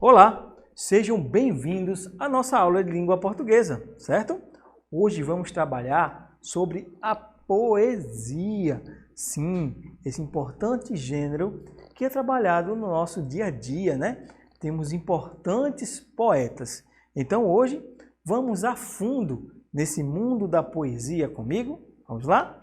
Olá, sejam bem-vindos à nossa aula de língua portuguesa, certo? Hoje vamos trabalhar sobre a poesia. Sim, esse importante gênero que é trabalhado no nosso dia a dia, né? Temos importantes poetas. Então hoje vamos a fundo nesse mundo da poesia comigo. Vamos lá?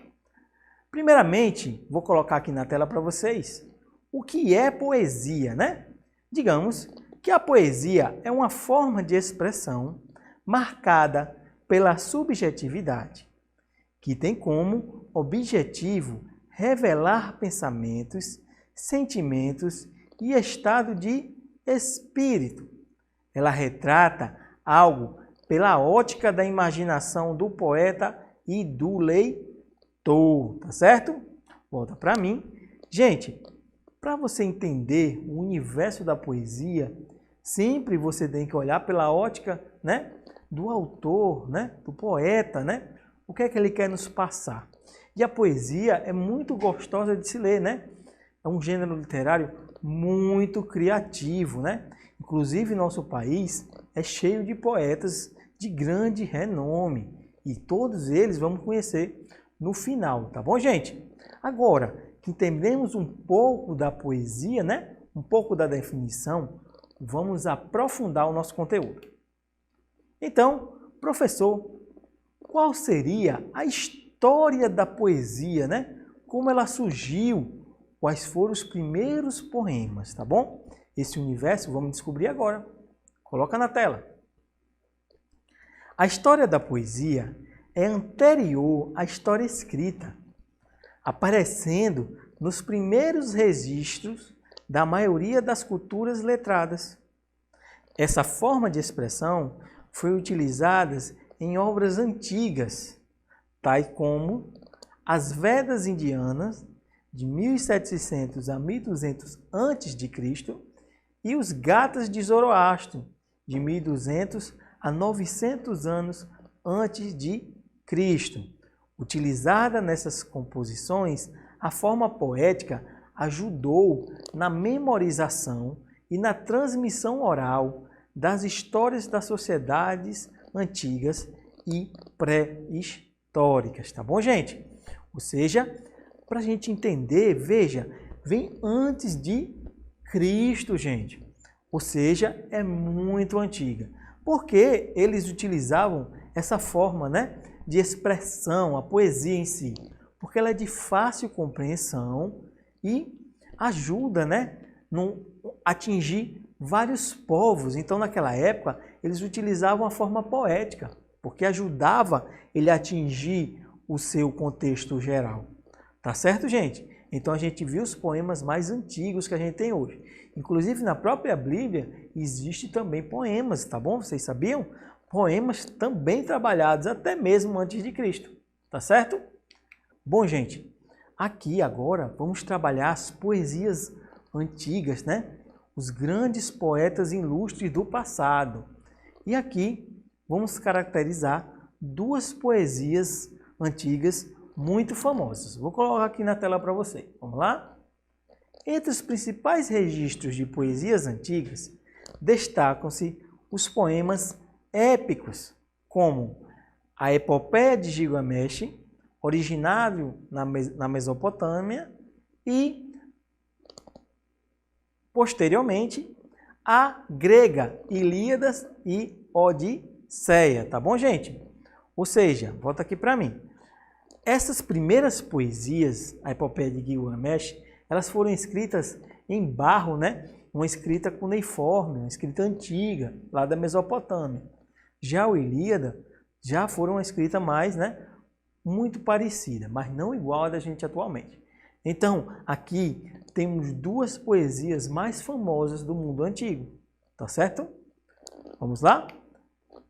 Primeiramente, vou colocar aqui na tela para vocês o que é poesia, né? Digamos que a poesia é uma forma de expressão marcada pela subjetividade, que tem como objetivo revelar pensamentos, sentimentos e estado de espírito. Ela retrata algo pela ótica da imaginação do poeta e do leitor, tá certo? Volta para mim. Gente, para você entender o universo da poesia, sempre você tem que olhar pela ótica, né, do autor, né, do poeta, né? O que é que ele quer nos passar? E a poesia é muito gostosa de se ler, né? É um gênero literário muito criativo, né? Inclusive, nosso país é cheio de poetas de grande renome. E todos eles vamos conhecer no final, tá bom, gente? Agora que entendemos um pouco da poesia, né? Um pouco da definição, vamos aprofundar o nosso conteúdo. Então, professor, qual seria a história da poesia, né? Como ela surgiu? Quais foram os primeiros poemas, tá bom? Esse universo vamos descobrir agora. Coloca na tela. A história da poesia é anterior à história escrita, aparecendo nos primeiros registros da maioria das culturas letradas. Essa forma de expressão foi utilizada em obras antigas, tais como as Vedas indianas, de 1700 a 1200 a.C., e os Gathas de Zoroastro, de 1200 a 900 anos antes de Cristo. Utilizada nessas composições, a forma poética ajudou na memorização e na transmissão oral das histórias das sociedades antigas e pré-históricas, tá bom, gente? Ou seja, para a gente entender, veja, vem antes de Cristo, gente. Ou seja, é muito antiga. Porque eles utilizavam essa forma, né, de expressão, a poesia em si? Porque ela é de fácil compreensão e ajuda, né, a atingir vários povos. Então, naquela época, eles utilizavam a forma poética, porque ajudava ele a atingir o seu contexto geral. Tá certo, gente? Então, a gente viu os poemas mais antigos que a gente tem hoje. Inclusive, na própria Bíblia, existe também poemas, tá bom? Vocês sabiam? Poemas também trabalhados até mesmo antes de Cristo. Tá certo? Bom, gente, aqui agora vamos trabalhar as poesias antigas, né? Os grandes poetas ilustres do passado. E aqui vamos caracterizar duas poesias antigas muito famosas. Vou colocar aqui na tela para você. Vamos lá? Entre os principais registros de poesias antigas, destacam-se os poemas épicos, como a Epopeia de Gilgamesh, originário na Mesopotâmia, e, posteriormente, a grega Ilíadas e Odisseia. Tá bom, gente? Ou seja, volta aqui para mim. Essas primeiras poesias, a Epopeia de Gilgamesh, elas foram escritas em barro, né? Uma escrita cuneiforme, uma escrita antiga, lá da Mesopotâmia. Já o Ilíada, já foram uma escrita mais, né? Muito parecida, mas não igual a da gente atualmente. Então, aqui temos duas poesias mais famosas do mundo antigo, tá certo? Vamos lá?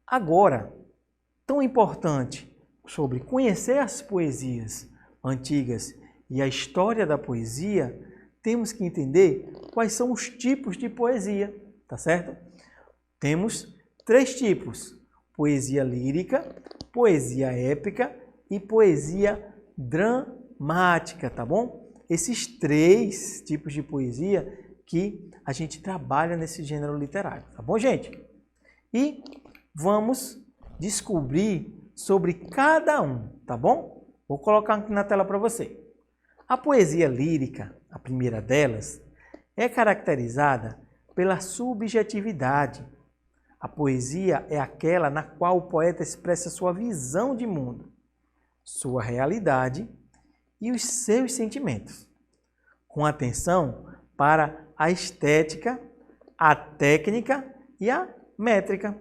Agora, tão importante sobre conhecer as poesias antigas e a história da poesia, temos que entender quais são os tipos de poesia, tá certo? Temos 3 tipos: poesia lírica, poesia épica e poesia dramática, tá bom? Esses 3 tipos de poesia que a gente trabalha nesse gênero literário, tá bom, gente? E vamos descobrir sobre cada um, tá bom? Vou colocar aqui na tela para você. A poesia lírica, a primeira delas, é caracterizada pela subjetividade. A poesia é aquela na qual o poeta expressa sua visão de mundo, sua realidade e os seus sentimentos, com atenção para a estética, a técnica e a métrica.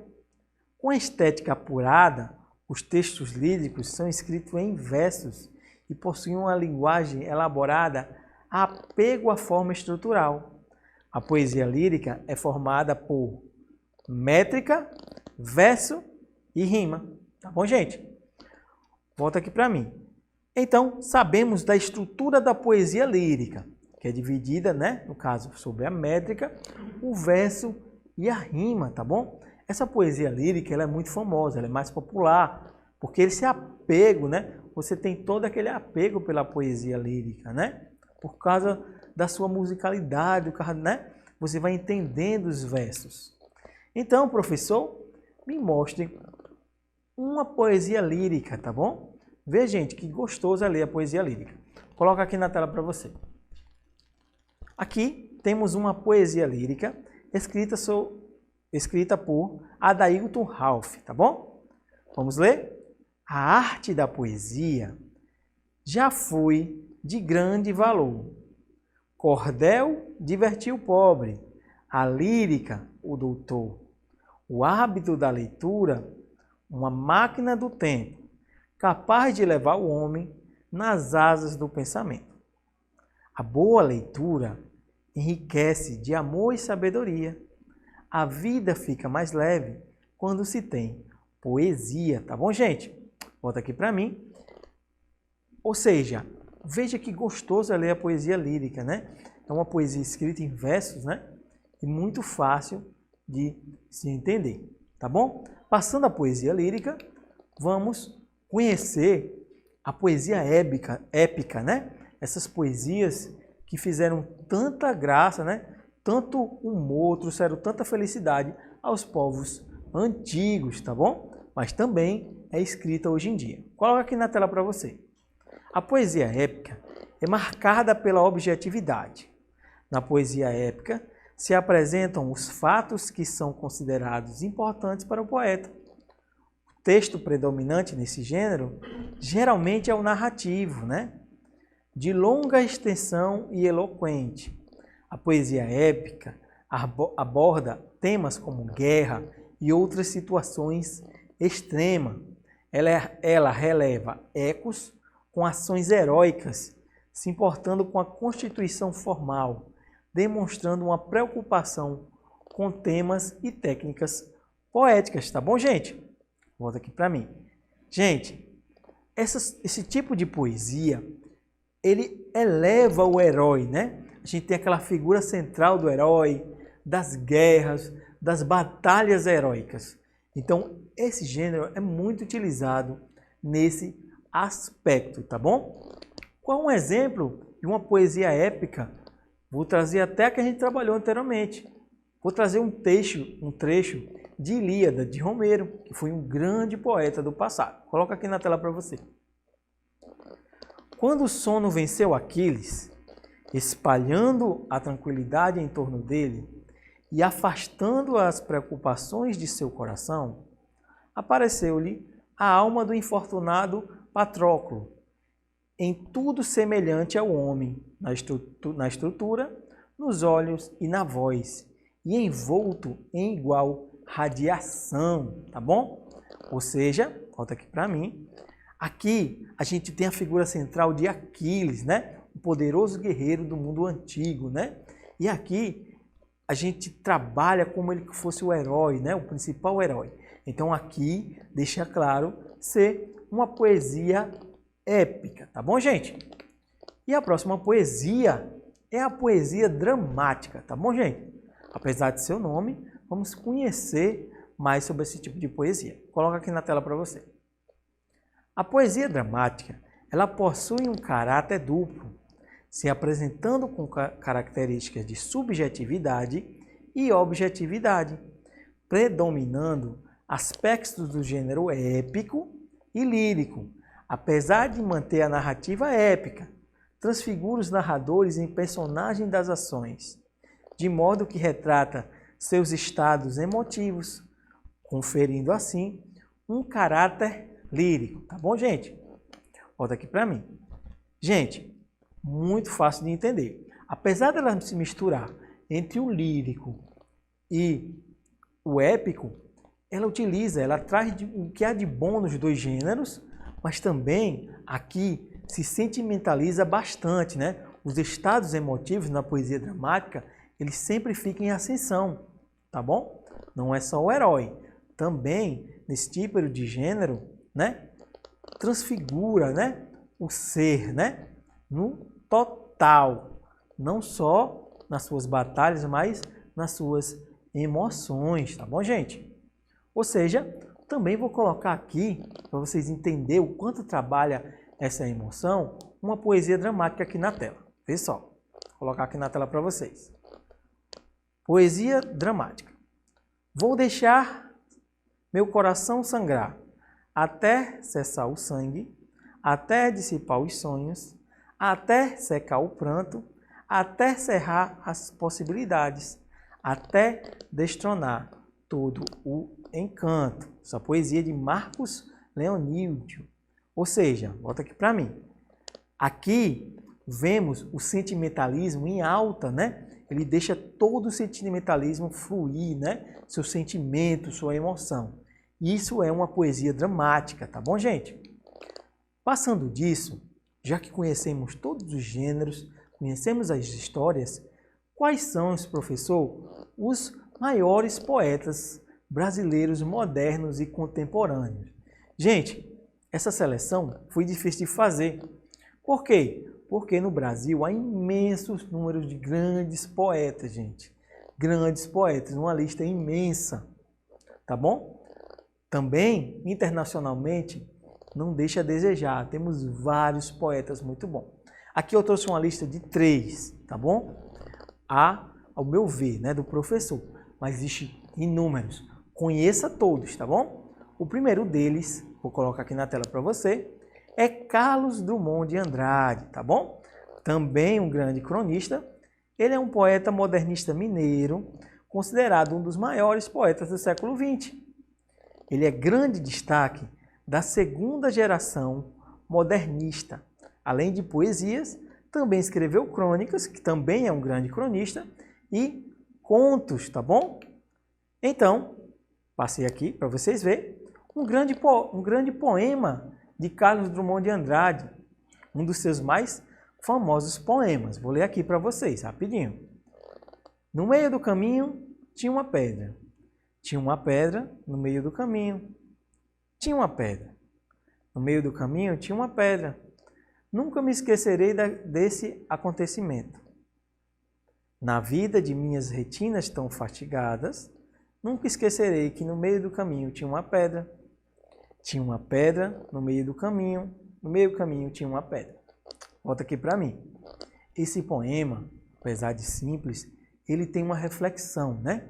Com a estética apurada, os textos líricos são escritos em versos e possuem uma linguagem elaborada a apego à forma estrutural. A poesia lírica é formada por métrica, verso e rima. Tá bom, gente? Volta aqui para mim. Então, sabemos da estrutura da poesia lírica, que é dividida, né, no caso, sobre a métrica, o verso e a rima, tá bom? Essa poesia lírica, ela é muito famosa, ela é mais popular, porque esse apego, né, você tem todo aquele apego pela poesia lírica, né? Por causa da sua musicalidade, né? Você vai entendendo os versos. Então, professor, me mostre uma poesia lírica, tá bom? Vê, gente, que gostoso é ler a poesia lírica. Coloca aqui na tela para você. Aqui temos uma poesia lírica escrita por Adailton Ralph, tá bom? Vamos ler? A arte da poesia já foi de grande valor. Cordel divertiu o pobre, a lírica o doutor. O hábito da leitura, uma máquina do tempo, capaz de levar o homem nas asas do pensamento. A boa leitura enriquece de amor e sabedoria. A vida fica mais leve quando se tem poesia, tá bom, gente? Volta aqui para mim. Ou seja, veja que gostoso é ler a poesia lírica, né? É uma poesia escrita em versos, né? E muito fácil de se entender, tá bom? Passando a poesia lírica, vamos conhecer a poesia épica, né? Essas poesias que fizeram tanta graça, né? Tanto humor, trouxeram tanta felicidade aos povos antigos, tá bom? Mas também é escrita hoje em dia. Coloca aqui na tela para você. A poesia épica é marcada pela objetividade. Na poesia épica se apresentam os fatos que são considerados importantes para o poeta. O texto predominante nesse gênero geralmente é o narrativo, né? De longa extensão e eloquente. A poesia épica aborda temas como guerra e outras situações extremas. Ela releva ecos com ações heróicas, se importando com a constituição formal, demonstrando uma preocupação com temas e técnicas poéticas, tá bom, gente? Volta aqui para mim. Gente, esse tipo de poesia, ele eleva o herói, né? A gente tem aquela figura central do herói, das guerras, das batalhas heróicas. Então, esse gênero é muito utilizado nesse aspecto, tá bom? Qual um exemplo de uma poesia épica? Vou trazer até a que a gente trabalhou anteriormente. Vou trazer um trecho de Ilíada, de Homero, que foi um grande poeta do passado. Coloca aqui na tela para você. Quando o sono venceu Aquiles, espalhando a tranquilidade em torno dele e afastando as preocupações de seu coração, apareceu-lhe a alma do infortunado Patroclo, em tudo semelhante ao homem, na estrutura, nos olhos e na voz, e envolto em igual radiação, tá bom? Ou seja, volta aqui para mim, aqui a gente tem a figura central de Aquiles, né? O poderoso guerreiro do mundo antigo, né? E aqui a gente trabalha como ele fosse o herói, né? O principal herói. Então aqui deixa claro ser uma poesia épica, tá bom, gente? E a próxima poesia é a poesia dramática, tá bom, gente? Apesar de seu nome, vamos conhecer mais sobre esse tipo de poesia. Coloca aqui na tela para você. A poesia dramática, ela possui um caráter duplo. se apresentando com características de subjetividade e objetividade, predominando aspectos do gênero épico e lírico, apesar de manter a narrativa épica, transfigura os narradores em personagem das ações, de modo que retrata seus estados emotivos, conferindo assim um caráter lírico. Tá bom, gente? Volta aqui para mim. Gente, muito fácil de entender. Apesar dela se misturar entre o lírico e o épico, ela traz o que há de bom nos dois gêneros, mas também aqui se sentimentaliza bastante, né? Os estados emotivos na poesia dramática, eles sempre ficam em ascensão, tá bom? Não é só o herói. Também, nesse tipo de gênero, né? Transfigura, né? O ser, né? No total. Não só nas suas batalhas, mas nas suas emoções, tá bom, gente? Ou seja, também vou colocar aqui, para vocês entenderem o quanto trabalha essa emoção, uma poesia dramática aqui na tela. Vê só, vou colocar aqui na tela para vocês. Poesia dramática. Vou deixar meu coração sangrar, até cessar o sangue, até dissipar os sonhos, até secar o pranto, até cerrar as possibilidades, até destronar todo o encanto. Essa poesia de Marcos Leonídio. Ou seja, volta aqui para mim. Aqui vemos o sentimentalismo em alta, né? Ele deixa todo o sentimentalismo fluir, né? Seu sentimento, sua emoção. Isso é uma poesia dramática, tá bom, gente? Passando disso, já que conhecemos todos os gêneros, conhecemos as histórias, quais são, professor, os maiores poetas brasileiros modernos e contemporâneos? Gente, essa seleção foi difícil de fazer. Por quê? Porque no Brasil há imensos números de grandes poetas, gente. Grandes poetas, uma lista imensa, tá bom? Também, internacionalmente, não deixa a desejar. Temos vários poetas muito bons. Aqui eu trouxe uma lista de 3, tá bom? Ao meu ver, né, do professor. Mas existe inúmeros. Conheça todos, tá bom? O primeiro deles, vou colocar aqui na tela para você, é Carlos Drummond de Andrade, tá bom? Também um grande cronista. Ele é um poeta modernista mineiro, considerado um dos maiores poetas do século XX. Ele é grande destaque da segunda geração modernista. Além de poesias, também escreveu crônicas, que também é um grande cronista, e contos, tá bom? Então, passei aqui para vocês verem um grande poema de Carlos Drummond de Andrade, um dos seus mais famosos poemas. Vou ler aqui para vocês, rapidinho. No meio do caminho tinha uma pedra. Tinha uma pedra no meio do caminho. Tinha uma pedra. No meio do caminho tinha uma pedra. Nunca me esquecerei desse acontecimento. Na vida de minhas retinas tão fatigadas, nunca esquecerei que no meio do caminho tinha uma pedra. Tinha uma pedra no meio do caminho. No meio do caminho tinha uma pedra. Volta aqui para mim. Esse poema, apesar de simples, ele tem uma reflexão, né?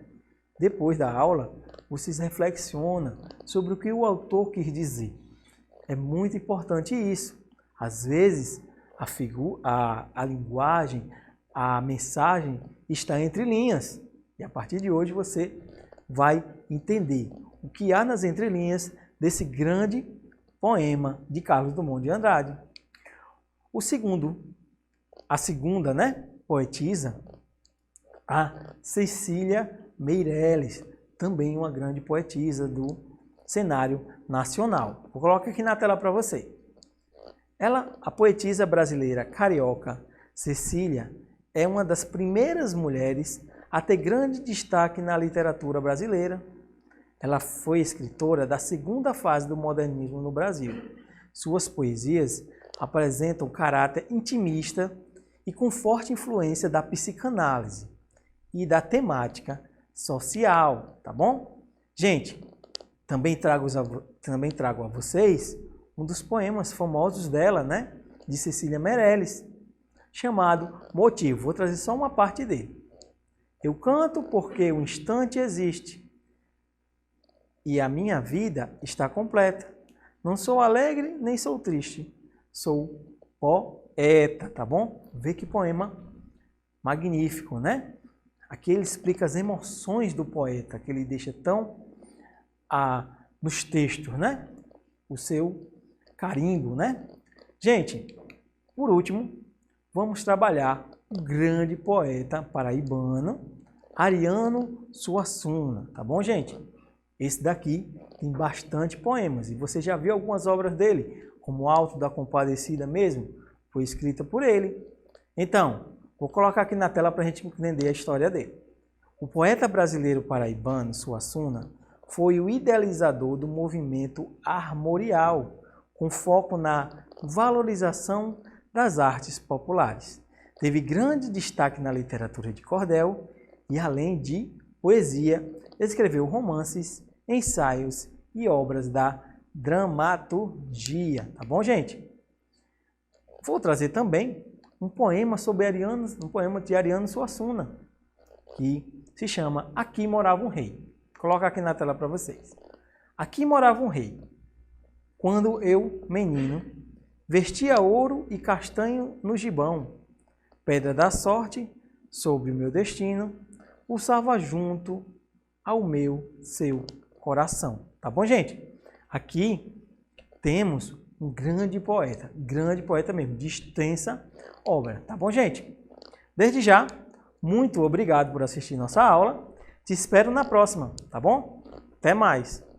Depois da aula, vocês reflexionam sobre o que o autor quis dizer. É muito importante isso. Às vezes, a linguagem, a mensagem está entre linhas. E a partir de hoje você vai entender o que há nas entrelinhas desse grande poema de Carlos Drummond de Andrade. A segunda, né, poetisa, a Cecília Meirelles, também uma grande poetisa do cenário nacional. Vou colocar aqui na tela para você. Ela, a poetisa brasileira carioca Cecília, é uma das primeiras mulheres a ter grande destaque na literatura brasileira. Ela foi escritora da segunda fase do modernismo no Brasil. Suas poesias apresentam caráter intimista e com forte influência da psicanálise e da temática social, tá bom? Gente, também trago a vocês um dos poemas famosos dela, né? De Cecília Meirelles. chamado motivo. Vou trazer só uma parte dele. Eu canto porque o instante existe e a minha vida está completa. Não sou alegre nem sou triste, sou poeta, tá bom? Vê que poema magnífico, né? Aqui ele explica as emoções do poeta, que ele deixa tão nos textos, né? O seu carimbo, né? Gente, por último, vamos trabalhar o grande poeta paraibano, Ariano Suassuna, tá bom, gente? Esse daqui tem bastante poemas e você já viu algumas obras dele, como Alto da Compadecida mesmo, foi escrita por ele. Então, vou colocar aqui na tela para a gente entender a história dele. O poeta brasileiro paraibano Suassuna foi o idealizador do movimento armorial, com foco na valorização das artes populares. Teve grande destaque na literatura de cordel e, além de poesia, escreveu romances, ensaios e obras da dramaturgia. Tá bom, gente? Vou trazer também um poema de Ariano Suassuna, que se chama Aqui Morava um Rei. Vou colocar aqui na tela para vocês. Aqui morava um rei. Quando eu, menino, vestia ouro e castanho no gibão, pedra da sorte sobre o meu destino, pulsava junto ao seu coração. Tá bom, gente? Aqui temos um grande poeta mesmo, de extensa obra. Tá bom, gente? Desde já, muito obrigado por assistir nossa aula. Te espero na próxima, tá bom? Até mais!